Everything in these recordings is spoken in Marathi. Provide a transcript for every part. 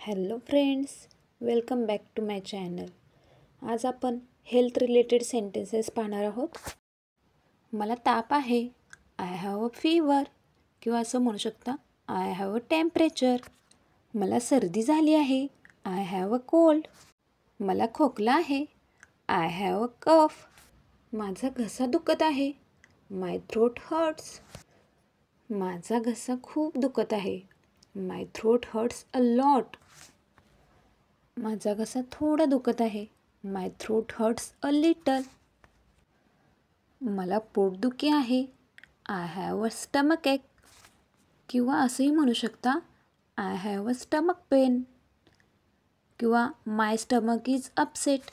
Hello friends, welcome back to my channel. आज आपण हेल्थ रिलेटेड सेंटेन्सेस पाहणार आहोत. मला ताप आहे, आय हॅव अ फीवर, किंवा असं म्हणू शकता आय हॅव अ टेम्परेचर. मला सर्दी झाली आहे, आय हॅव अ कोल्ड. मला खोकला आहे, आय हॅव अ कफ. माझा घसा दुखत आहे, माय थ्रोट हर्ट्स. माझा घसा खूप दुखत आहे, माय थ्रोट हर्ट्स अ लॉट. माझा घसा थोडा दुखत आहे, माय थ्रोट हर्ट्स अ लिटल. मला पोटदुखी आहे, आय हॅव अ स्टमक एक, किंवा असंही म्हणू शकता I have a stomach pain, किंवा माय स्टमक इज अपसेट.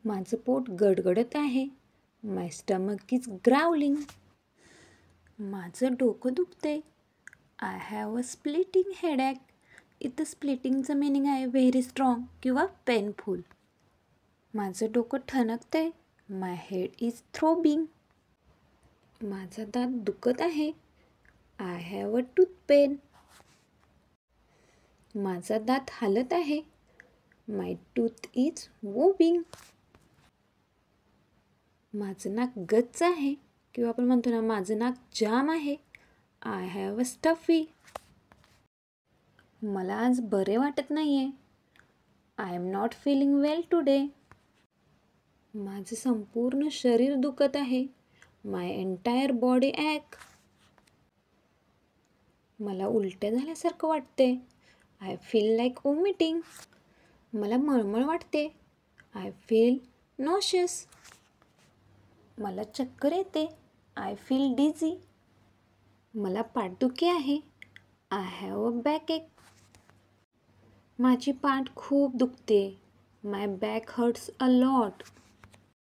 माझं पोट गडगडत आहे, माय स्टमक इज ग्रावलिंग. माझं डोकं दुखते, I have a splitting headache. इथं स्प्लिटिंगचं मिनिंग आहे व्हेरी स्ट्रॉंग किंवा पेनफुल. माझं डोकं ठणकते, माय हेड इज थ्रोबिंग. माझा दात दुखत आहे, I have a tooth pain. माझा दात हालत आहे, माय टूथ इज वूबिंग. माझं नाक गच्च आहे, किंवा आपण म्हणतो ना माझं नाक जाम आहे, आय हॅव अ स्टफी. मला आज बरे वाटत नाही आहे, I am not feeling well today. माझं संपूर्ण शरीर दुखत आहे, माय एंटायर बॉडी ॲक. मला उलट्या झाल्यासारखं वाटते, आय फील लाईक वॉमिटिंग. मला मळमळ वाटते, आय फील नॉशियस. मला चक्कर येते, आय फील डिझी. मला पाठदुखी आहे, आय हॅव अ बॅक एक. माझी पाठ खूप दुखते, माय बॅक हर्ट्स अ लॉट.